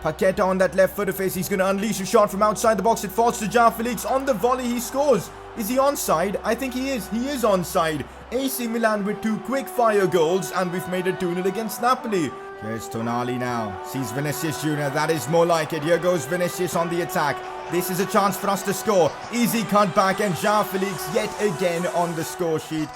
Paqueta on that left footer face. He's going to unleash a shot from outside the box. It falls to João Felix. On the volley, he scores. Is he onside? I think he is. He is onside. AC Milan with 2 quick fire goals, and we've made it 2-0 against Napoli. Here's Tonali now. Sees Vinicius Jr. That is more like it. Here goes Vinicius on the attack. This is a chance for us to score. Easy cutback, and João Felix yet again on the score sheet.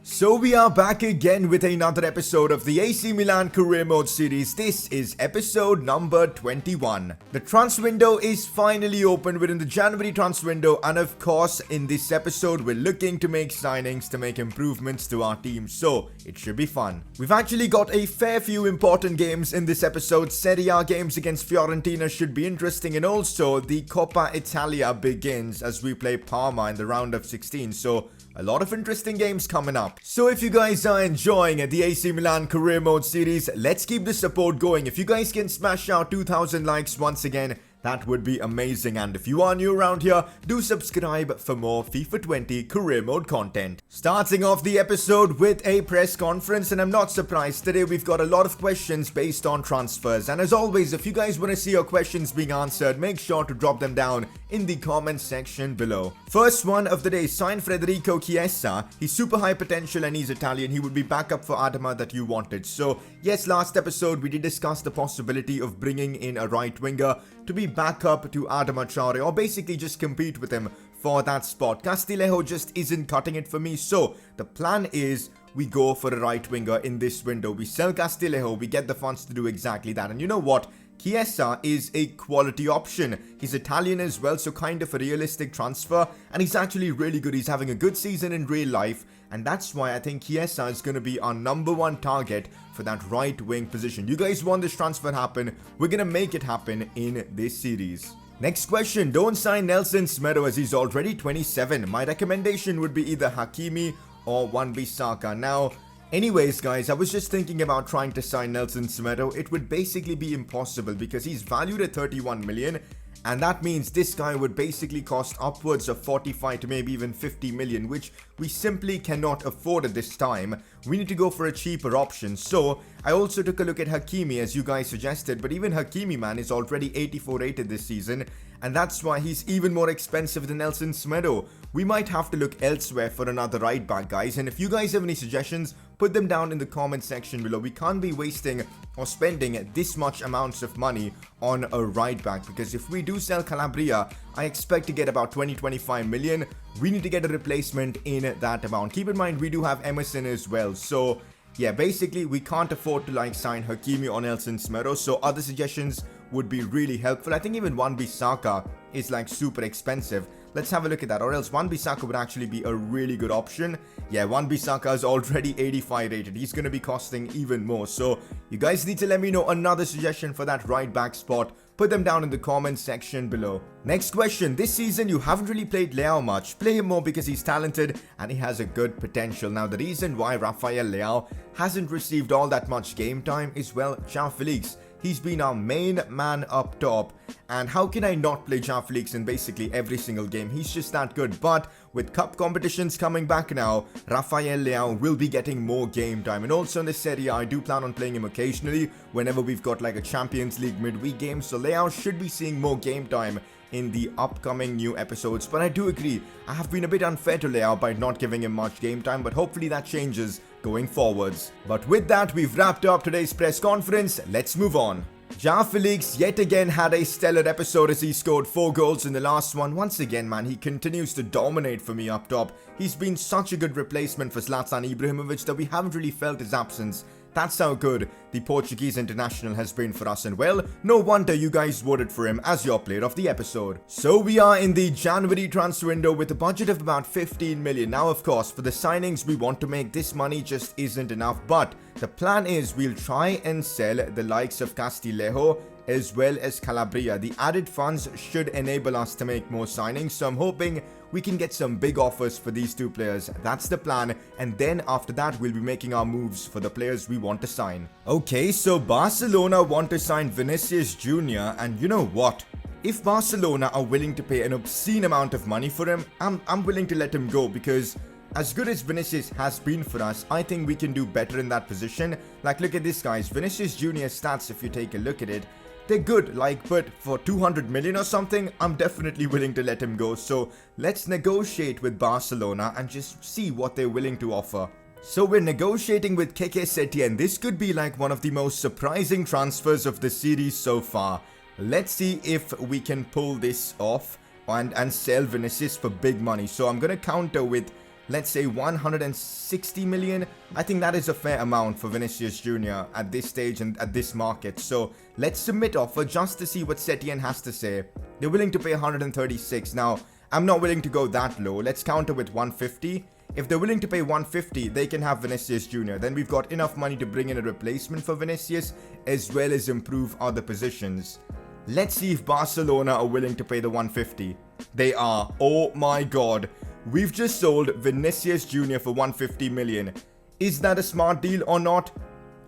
So we are back again with another episode of the AC Milan Career Mode series. This is episode number 21. The transfer window is finally open within the January transfer window, and of course in this episode we're looking to make signings to make improvements to our team, so it should be fun. We've actually got a fair few important games in this episode. Serie A games against Fiorentina should be interesting, and also the Coppa Italia begins as we play Parma in the round of 16, so a lot of interesting games coming up. So if you guys are enjoying the AC Milan Career Mode series, let's keep the support going. If you guys can smash out 2,000 likes once again, that would be amazing. And if you are new around here, do subscribe for more FIFA 20 Career Mode content. Starting off the episode with a press conference, and I'm not surprised. Today we've got a lot of questions based on transfers. And as always, if you guys want to see your questions being answered, make sure to drop them down in the comment section below. First one of the day, sign Federico Chiesa. He's super high potential and he's Italian. He would be backup for Adama that you wanted. So yes, last episode we did discuss the possibility of bringing in a right winger to be backup to Adama Traore, or basically just compete with him for that spot. Castillejo just isn't cutting it for me, so the plan is we go for a right winger in this window. We sell Castillejo, we get the funds to do exactly that. And you know what? Chiesa is a quality option. He's Italian as well, so kind of a realistic transfer, and he's actually really good. He's having a good season in real life, and that's why I think Chiesa is going to be our #1 target for that right wing position. You guys want this transfer to happen, we're going to make it happen in this series. Next question, don't sign Nelson Semedo as he's already 27. My recommendation would be either Hakimi or Wan-Bissaka. Now, anyways guys, I was just thinking about trying to sign Nelson Semedo. It would basically be impossible because he's valued at 31 million, and that means this guy would basically cost upwards of 45 to maybe even 50 million, which we simply cannot afford at this time. We need to go for a cheaper option. So I also took a look at Hakimi as you guys suggested, but even Hakimi, man, is already 84 rated this season, and that's why he's even more expensive than Nelson Semedo. We might have to look elsewhere for another right back, guys, and if you guys have any suggestions, put them down in the comment section below. We can't be wasting or spending this much amounts of money on a right back, because if we do sell Calabria, I expect to get about 20-25 million. We need to get a replacement in that amount. Keep in mind we do have Emerson as well, so yeah, basically we can't afford to sign Hakimi or Nelson Semedo, so other suggestions would be really helpful. I think even Wan-Bissaka is super expensive. Let's have a look at that, or else Wan-Bissaka would actually be a really good option. Yeah, Wan-Bissaka is already 85 rated. He's going to be costing even more. So you guys need to let me know another suggestion for that right back spot. Put them down in the comment section below. Next question, this season you haven't really played Leao much. Play him more because he's talented and he has a good potential. Now the reason why Rafael Leao hasn't received all that much game time is, well, João Felix. He's been our main man up top, and how can I not play João Felix in basically every single game? He's just that good. But with cup competitions coming back now, Rafael Leao will be getting more game time, and also in the Serie A, I do plan on playing him occasionally whenever we've got a Champions League midweek game, so Leao should be seeing more game time in the upcoming new episodes. But I do agree, I have been a bit unfair to Leao by not giving him much game time, but hopefully that changes going forwards. But with that, we've wrapped up today's press conference. Let's move on. João Felix yet again had a stellar episode as he scored 4 goals in the last one. Once again, man, he continues to dominate for me up top. He's been such a good replacement for Zlatan Ibrahimovic that we haven't really felt his absence. That's how good the Portuguese international has been for us, and well, no wonder you guys voted for him as your player of the episode. So we are in the January transfer window with a budget of about 15 million. Now of course, for the signings we want to make, this money just isn't enough, but the plan is we'll try and sell the likes of Castillejo as well as Calabria. The added funds should enable us to make more signings, so I'm hoping we can get some big offers for these 2 players. That's the plan, and then after that we'll be making our moves for the players we want to sign. Okay, so Barcelona want to sign Vinicius Jr., and you know what? If Barcelona are willing to pay an obscene amount of money for him, I'm willing to let him go, because As good as Vinicius has been for us, I think we can do better in that position. Like, look at this, guys. Vinicius Jr. stats, if you take a look at it, they're good, like, but for 200 million or something, I'm definitely willing to let him go. So let's negotiate with Barcelona and just see what they're willing to offer. So we're negotiating with Setien, and this could be like one of the most surprising transfers of the series so far. Let's see if we can pull this off and sell Vinicius for big money. So I'm going to counter with, let's say, 160 million. I think that is a fair amount for Vinicius Jr. at this stage and at this market. So let's submit offer just to see what Setien has to say. They're willing to pay 136. Now, I'm not willing to go that low. Let's counter with 150. If they're willing to pay 150, they can have Vinicius Jr. Then we've got enough money to bring in a replacement for Vinicius, as well as improve other positions. Let's see if Barcelona are willing to pay the 150. They are. Oh my god. We've just sold Vinicius Jr. for 150 million. Is that a smart deal or not?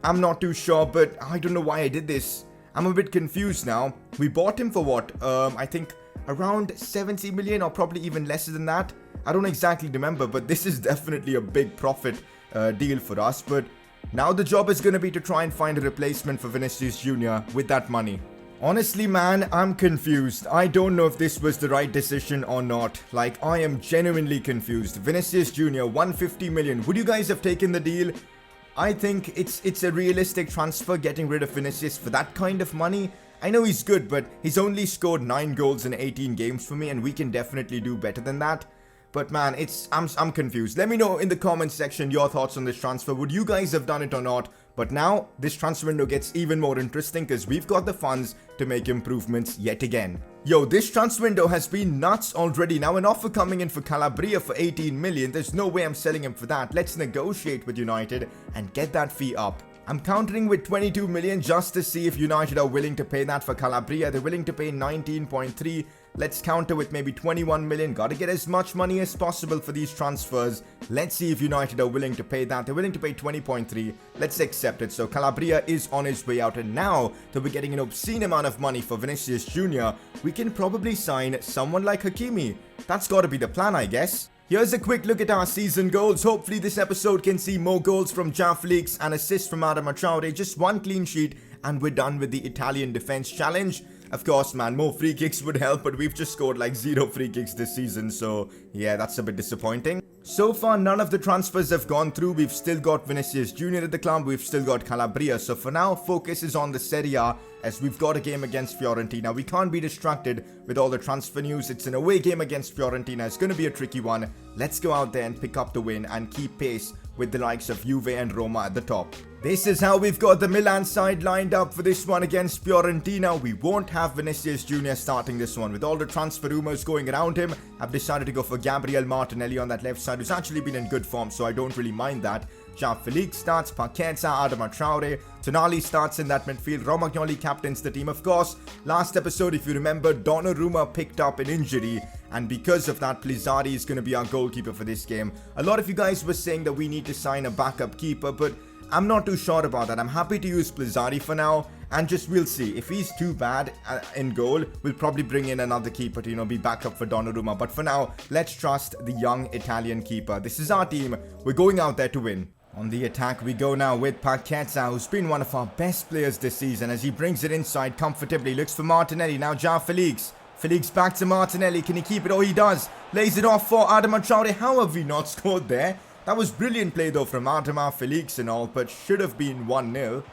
I'm not too sure, but I don't know why I did this. I'm a bit confused now. We bought him for what? I think around 70 million or probably even lesser than that. I don't exactly remember, but this is definitely a big profit deal for us. But now the job is going to be to try and find a replacement for Vinicius Jr. with that money. Honestly, man, I'm confused. I don't know if this was the right decision or not. Like, I am genuinely confused. Vinicius Jr., 150 million. Would you guys have taken the deal? I think it's a realistic transfer, getting rid of Vinicius for that kind of money. I know he's good, but he's only scored 9 goals in 18 games for me, and we can definitely do better than that. But man, I'm confused. Let me know in the comments section your thoughts on this transfer. Would you guys have done it or not? But now, this transfer window gets even more interesting because we've got the funds to make improvements yet again. Yo, this transfer window has been nuts already. Now an offer coming in for Calabria for 18 million. There's no way I'm selling him for that. Let's negotiate with United and get that fee up. I'm countering with 22 million just to see if United are willing to pay that for Calabria. They're willing to pay 19.3. Let's counter with maybe 21 million. Gotta get as much money as possible for these transfers. Let's see if United are willing to pay that. They're willing to pay 20.3. Let's accept it. So Calabria is on his way out. And now that we're getting an obscene amount of money for Vinicius Jr., we can probably sign someone like Hakimi. That's gotta be the plan, I guess. Here's a quick look at our season goals. Hopefully this episode can see more goals from Felix and assists from Achraf. Just one clean sheet and we're done with the Italian defense challenge. Of course, man, more free kicks would help, but we've just scored like 0 free kicks this season, so yeah, that's a bit disappointing. So far, none of the transfers have gone through. We've still got Vinicius Jr. at the club. We've still got Calabria. So for now, focus is on the Serie A, as we've got a game against Fiorentina. We can't be distracted with all the transfer news. It's an away game against Fiorentina. It's going to be a tricky one. Let's go out there and pick up the win and keep pace with the likes of Juve and Roma at the top. This is how we've got the Milan side lined up for this one against Fiorentina. We won't have Vinicius Jr. starting this one. With all the transfer rumors going around him, I've decided to go for Gabriel Martinelli on that left side, who's actually been in good form, so I don't really mind that. Felix starts, Paqueta, Achraf, Tonali starts in that midfield, Romagnoli captains the team. Of course, last episode, if you remember, Donnarumma picked up an injury, and because of that, Plizzari is going to be our goalkeeper for this game. A lot of you guys were saying that we need to sign a backup keeper, but I'm not too sure about that. I'm happy to use Plizzari for now, and just we'll see. If he's too bad in goal, we'll probably bring in another keeper to, be backup for Donnarumma. But for now, let's trust the young Italian keeper. This is our team. We're going out there to win. On the attack we go now with Paqueta, who's been one of our best players this season, as he brings it inside comfortably. Looks for Martinelli. Now Felix. Felix back to Martinelli. Can he keep it? Oh, he does. Lays it off for Achraf. How have we not scored there? That was brilliant play though from Achraf, Felix and all, but should have been 1-0.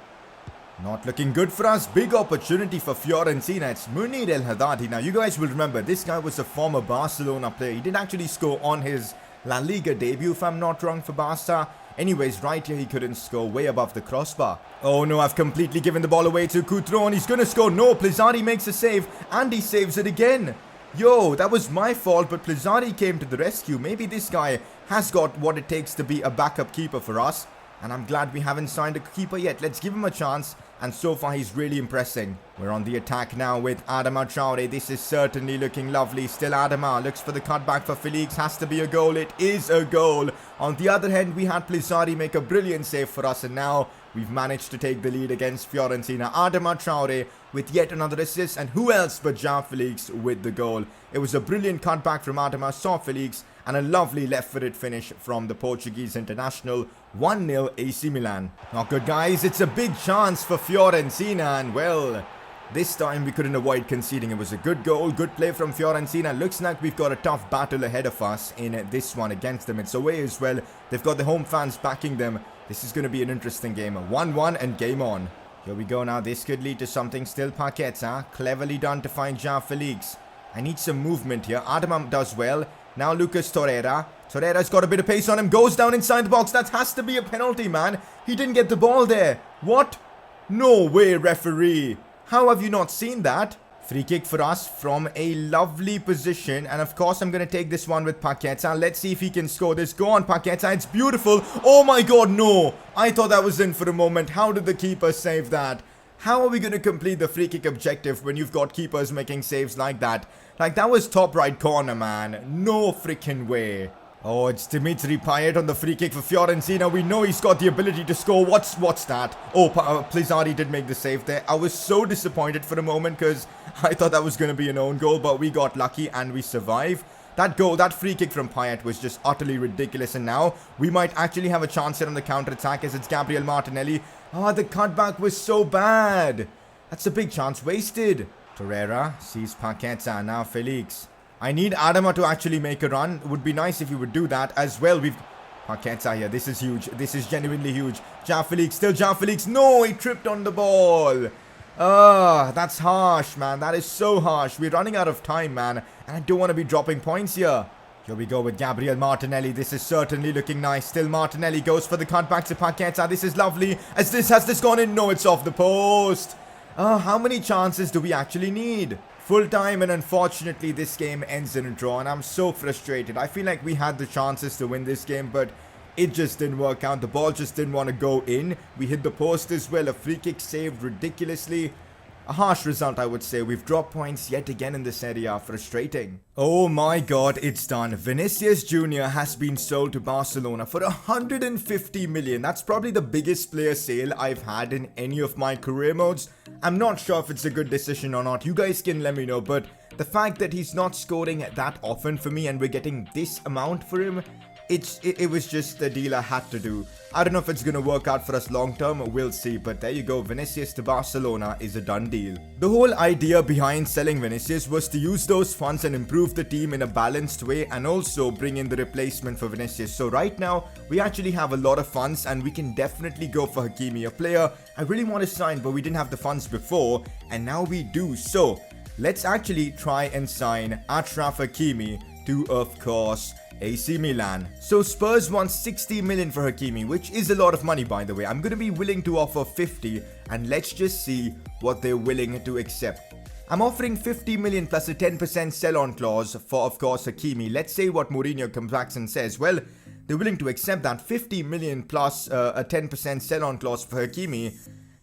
Not looking good for us. Big opportunity for Fiorentina. It's Munir El Haddadi. Now, you guys will remember, this guy was a former Barcelona player. He did actually score on his La Liga debut, if I'm not wrong, for Barca. Anyways, right here, he couldn't score, way above the crossbar. Oh no, I've completely given the ball away to Coutron. He's going to score. No, Plizzari makes a save, and he saves it again. Yo, that was my fault, but Plizzari came to the rescue. Maybe this guy has got what it takes to be a backup keeper for us. And I'm glad we haven't signed a keeper yet. Let's give him a chance. And so far, he's really impressing. We're on the attack now with Achraf. This is certainly looking lovely. Still Achraf looks for the cutback for Felix. Has to be a goal. It is a goal. On the other hand, we had Plizzari make a brilliant save for us. And now we've managed to take the lead against Fiorentina. Achraf with yet another assist, and who else but João Felix with the goal. It was a brilliant cutback from Adama, saw Felix, and a lovely left-footed finish from the Portuguese international. 1-0 AC Milan. Not good, guys. It's a big chance for Fiorentina, and well, this time we couldn't avoid conceding. It was a good goal, good play from Fiorentina. Looks like we've got a tough battle ahead of us in this one against them. It's away as well. They've got the home fans backing them. This is going to be an interesting game. 1-1 and game on. Here we go now. This could lead to something. Still Paqueta. Cleverly done to find João Felix. I need some movement here. Adama does well. Now Lucas Torreira. Torreira's got a bit of pace on him. Goes down inside the box. That has to be a penalty, man. He didn't get the ball there. What? No way, referee. How have you not seen that? Free kick for us from a lovely position. And of course, I'm going to take this one with Paqueta. Let's see if he can score this. Go on, Paqueta. It's beautiful. Oh my god, no. I thought that was in for a moment. How did the keeper save that? How are we going to complete the free kick objective when you've got keepers making saves like that? Like, that was top right corner, man. No freaking way. Oh, it's Dimitri Payet on the free kick for Fiorentina. We know he's got the ability to score. What's that? Oh, Plizzari did make the save there. I was so disappointed for a moment because I thought that was going to be an own goal, but we got lucky and we survived. That goal, that free kick from Payet was just utterly ridiculous, and now we might actually have a chance here on the counter-attack as it's Gabriel Martinelli. Ah, the cutback was so bad. That's a big chance wasted. Torreira sees Paqueta, now Felix. I need Adama to actually make a run. It would be nice if he would do that as well. We've Paqueta here. This is huge. This is genuinely huge. João Felix. Still João Felix. No, he tripped on the ball. That's harsh, man. That is so harsh. We're running out of time, man. And I don't want to be dropping points here. Here we go with Gabriel Martinelli. This is certainly looking nice. Still Martinelli goes for the cutback to Paqueta. This is lovely. Has this gone in? No, it's off the post. How many chances do we actually need? Full time, and unfortunately this game ends in a draw, and I'm so frustrated. I feel like we had the chances to win this game, but it just didn't work out. The ball just didn't want to go in. We hit the post as well. A free kick saved ridiculously. A harsh result, I would say. We've dropped points yet again in this area. Frustrating. Oh my god, it's done. Vinicius Jr. has been sold to Barcelona for 150 million. That's probably the biggest player sale I've had in any of my career modes. I'm not sure if it's a good decision or not. You guys can let me know, but the fact that he's not scoring that often for me and we're getting this amount for him, it was just the deal I had to do. I don't know if it's going to work out for us long term, we'll see. But there you go, Vinicius to Barcelona is a done deal. The whole idea behind selling Vinicius was to use those funds and improve the team in a balanced way, and also bring in the replacement for Vinicius. So right now, we actually have a lot of funds and we can definitely go for Hakimi, a player I really want to sign, but we didn't have the funds before, and now we do. So let's actually try and sign Achraf Hakimi to, of course, AC Milan. So Spurs want 60 million for Hakimi, which is a lot of money, by the way. I'm going to be willing to offer 50, and let's just see what they're willing to accept. I'm offering 50 million plus a 10% sell-on clause for, of course, Hakimi. Let's say what Mourinho comes back and says. Well, they're willing to accept that 50 million plus a 10% sell-on clause for Hakimi.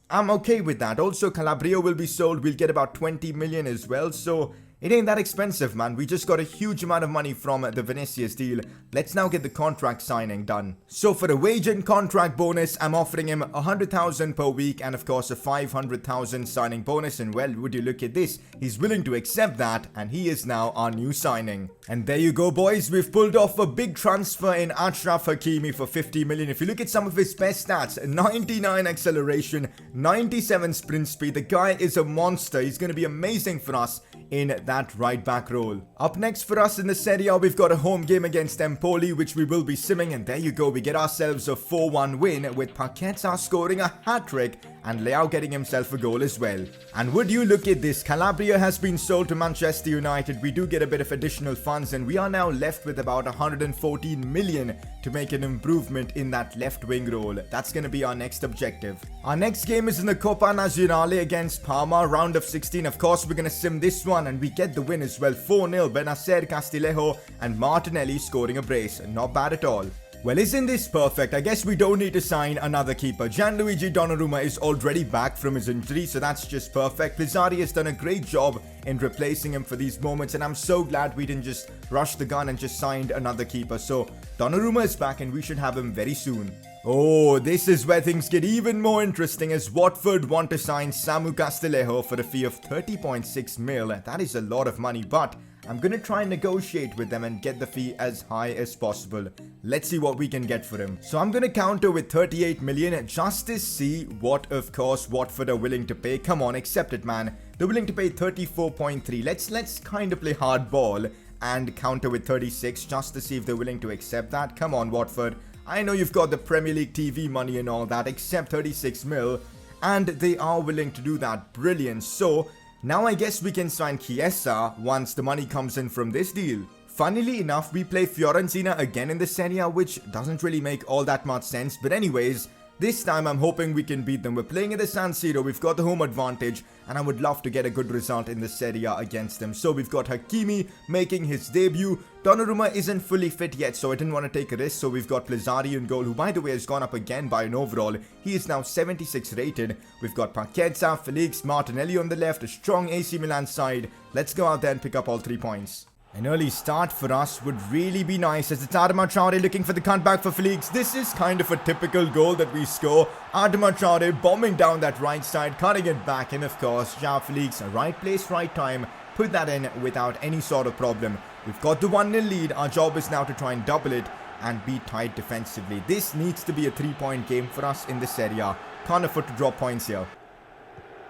I'm okay with that. Also, Calabria will be sold. We'll get about 20 million as well. So it ain't that expensive, man. We just got a huge amount of money from the Vinicius deal. Let's now get the contract signing done. So for the wage and contract bonus, I'm offering him 100,000 per week and of course a 500,000 signing bonus. And well, would you look at this? He's willing to accept that, and he is now our new signing. And there you go, boys. We've pulled off a big transfer in Achraf Hakimi for 50 million. If you look at some of his best stats, 99 acceleration, 97 sprint speed. The guy is a monster. He's going to be amazing for us in that right back role. Up next for us in the Serie A, we've got a home game against Empoli, which we will be simming, and there you go, we get ourselves a 4-1 win with Paqueta scoring a hat-trick and Leao getting himself a goal as well. And would you look at this, Calabria has been sold to Manchester United. We do get a bit of additional funds, and we are now left with about 114 million to make an improvement in that left wing role. That's going to be our next objective. Our next game is in the Coppa Nazionale against Parma, round of 16. Of course, we're going to sim this one, and we get the win as well. 4-0, Benacer, Castillejo and Martinelli scoring a brace. Not bad at all. Well, isn't this perfect? I guess we don't need to sign another keeper. Gianluigi Donnarumma is already back from his injury, so that's just perfect. Pizzari has done a great job in replacing him for these moments, and I'm so glad we didn't just rush the gun and just signed another keeper. So Donnarumma is back and we should have him very soon. Oh, this is where things get even more interesting as Watford want to sign Samu Castillejo for a fee of 30.6 mil. That is a lot of money, but I'm gonna try and negotiate with them and get the fee as high as possible. Let's see what we can get for him. So I'm gonna counter with 38 million just to see what, of course, Watford are willing to pay. Come on, accept it, man. They're willing to pay 34.3. Let's kind of play hardball and counter with 36 just to see if they're willing to accept that. Come on, Watford. I know you've got the Premier League TV money and all that, except 36 mil, and they are willing to do that. Brilliant. So now I guess we can sign Chiesa once the money comes in from this deal. Funnily enough, we play Fiorentina again in the Serie A, which doesn't really make all that much sense. But anyways, this time I'm hoping we can beat them. We're playing at the San Siro, we've got the home advantage, and I would love to get a good result in the Serie A against them. So we've got Hakimi making his debut. Donnarumma isn't fully fit yet, so I didn't want to take a risk. So we've got Pizzari in goal, who by the way has gone up again by an overall. He is now 76 rated. We've got Paqueta, Felix, Martinelli on the left, a strong AC Milan side. Let's go out there and pick up all 3 points. An early start for us would really be nice as it's Adama Traore looking for the cutback for Felix. This is kind of a typical goal that we score. Adama Traore bombing down that right side, cutting it back, and of course, João Felix, right place, right time, put that in without any sort of problem. We've got the 1-0 lead. Our job is now to try and double it and be tight defensively. This needs to be a 3-point game for us in the Serie A. Can't afford to drop points here.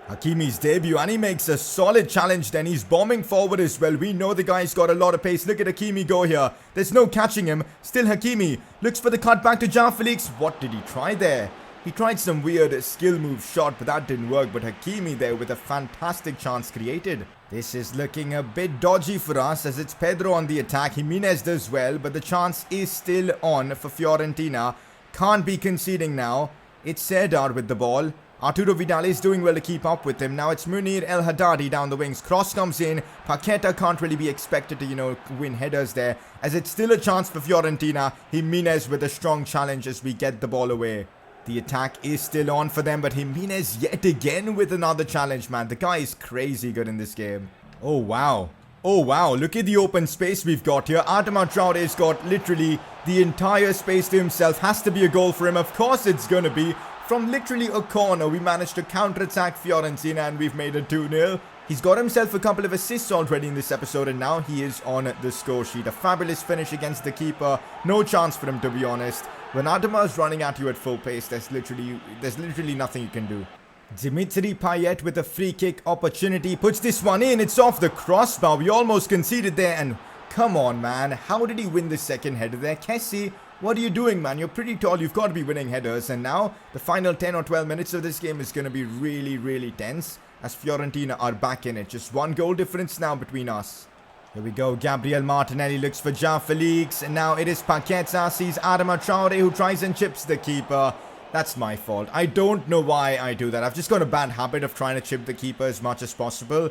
Hakimi's debut, and he makes a solid challenge then. He's bombing forward as well. We know the guy's got a lot of pace. Look at Hakimi go here. There's no catching him. Still Hakimi looks for the cut back to João Felix. What did he try there? He tried some weird skill move shot, but that didn't work. But Hakimi there with a fantastic chance created. This is looking a bit dodgy for us as it's Pedro on the attack. Jimenez does well, but the chance is still on for Fiorentina. Can't be conceding now. It's Serdar with the ball. Arturo Vidal is doing well to keep up with him. Now it's Munir El Haddadi down the wings. Cross comes in. Paqueta can't really be expected to, win headers there, as it's still a chance for Fiorentina. Jimenez with a strong challenge as we get the ball away. The attack is still on for them, but Jimenez yet again with another challenge, man. The guy is crazy good in this game. Oh, wow. Oh, wow. Look at the open space we've got here. Adama Traore's got literally the entire space to himself. Has to be a goal for him. Of course it's going to be. From literally a corner, we managed to counter-attack Fiorentina and we've made it 2-0. He's got himself a couple of assists already in this episode and now he is on the score sheet. A fabulous finish against the keeper. No chance for him, to be honest. When Adama is running at you at full pace, there's literally nothing you can do. Dimitri Payet with a free kick opportunity. Puts this one in. It's off the crossbar. We almost conceded there and come on, man. How did he win the second header there? Kessie, what are you doing, man? You're pretty tall. You've got to be winning headers. And now the final 10 or 12 minutes of this game is going to be really, really tense as Fiorentina are back in it. Just one goal difference now between us. Here we go. Gabriel Martinelli looks for João Felix. And now it is Paqueta. Sees Adama Traore who tries and chips the keeper. That's my fault. I don't know why I do that. I've just got a bad habit of trying to chip the keeper as much as possible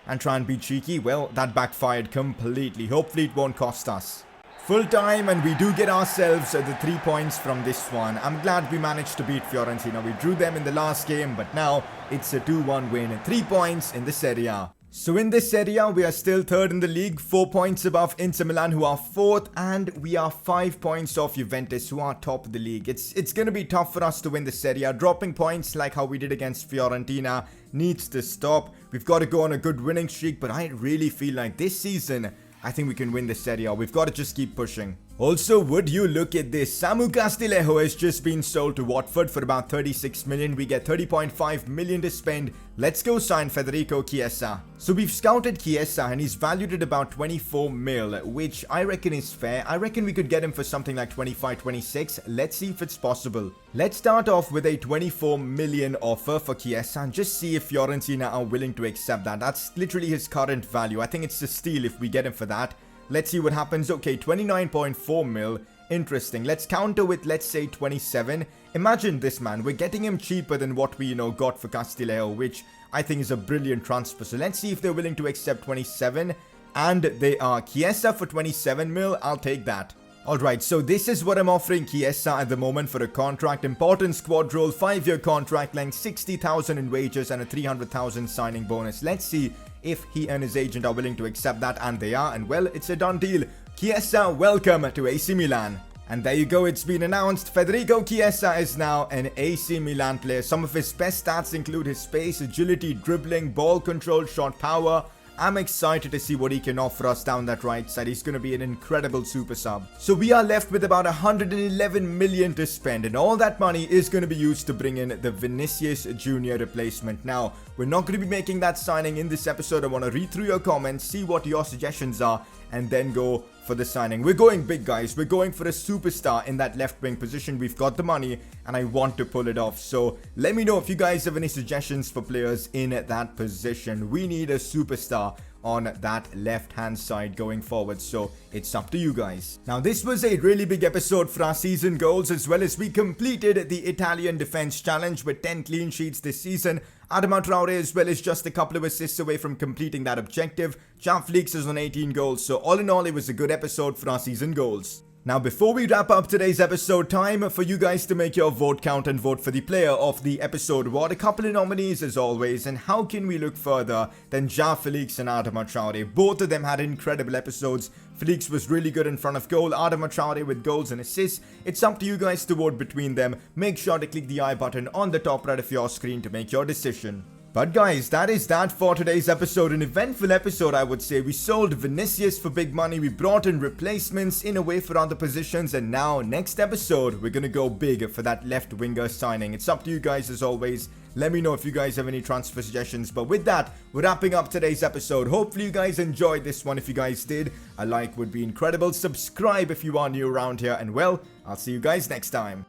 and try and be cheeky. Well, that backfired completely. Hopefully it won't cost us. Full time and we do get ourselves the 3 points from this one. I'm glad we managed to beat Fiorentina. We drew them in the last game, but now it's a 2-1 win. 3 points in the Serie A. So in this Serie A, we are still third in the league, 4 points above Inter Milan, who are fourth, and we are 5 points off Juventus, who are top of the league. It's going to be tough for us to win the Serie A. Dropping points like how we did against Fiorentina needs to stop. We've got to go on a good winning streak, but I really feel like this season, I think we can win the Serie A. We've got to just keep pushing. Also, would you look at this? Samu Castillejo has just been sold to Watford for about 36 million. We get 30.5 million to spend. Let's go sign Federico Chiesa. So we've scouted Chiesa and he's valued at about 24 mil, which I reckon is fair. I reckon we could get him for something like 25, 26. Let's see if it's possible. Let's start off with a 24 million offer for Chiesa and just see if Fiorentina are willing to accept that. That's literally his current value. I think it's a steal if we get him for that. Let's see what happens. Okay, 29.4 mil. Interesting. Let's counter with, let's say, 27. Imagine this, man. We're getting him cheaper than what we, got for Castillejo, which I think is a brilliant transfer. So let's see if they're willing to accept 27. And they are. Chiesa for 27 mil. I'll take that. Alright, so this is what I'm offering Chiesa at the moment for a contract. Important squad role, 5-year contract length, 60,000 in wages and a 300,000 signing bonus. Let's see if he and his agent are willing to accept that, and they are, and well, it's a done deal. Chiesa, welcome to AC Milan. And there you go, it's been announced. Federico Chiesa is now an AC Milan player. Some of his best stats include his pace, agility, dribbling, ball control, shot power. I'm excited to see what he can offer us down that right side. He's going to be an incredible super sub. So we are left with about 111 million to spend, and all that money is going to be used to bring in the Vinicius Jr. replacement. Now, we're not going to be making that signing in this episode. I want to read through your comments, see what your suggestions are, and then go for the signing. We're going big, guys. We're going for a superstar in that left wing position. We've got the money and I want to pull it off. So let me know if you guys have any suggestions for players in that position. We need a superstar on that left hand side going forward, so it's up to you guys. Now, this was a really big episode for our season goals, as well as we completed the Italian defense challenge with 10 clean sheets this season. Adama Traore as well is just a couple of assists away from completing that objective. Felix is on 18 goals, so all in all, it was a good episode for our season goals. Now, before we wrap up today's episode, time for you guys to make your vote count and vote for the player of the episode. What a couple of nominees as always, and how can we look further than Felix and Adama Traore? Both of them had incredible episodes. Felix was really good in front of goal, Adama Traore with goals and assists. It's up to you guys to vote between them. Make sure to click the I button on the top right of your screen to make your decision. But guys, that is that for today's episode. An eventful episode, I would say. We sold Vinicius for big money. We brought in replacements in a way for other positions. And now, next episode, we're going to go big for that left winger signing. It's up to you guys as always. Let me know if you guys have any transfer suggestions. But with that, we're wrapping up today's episode. Hopefully you guys enjoyed this one. If you guys did, a like would be incredible. Subscribe if you are new around here. And well, I'll see you guys next time.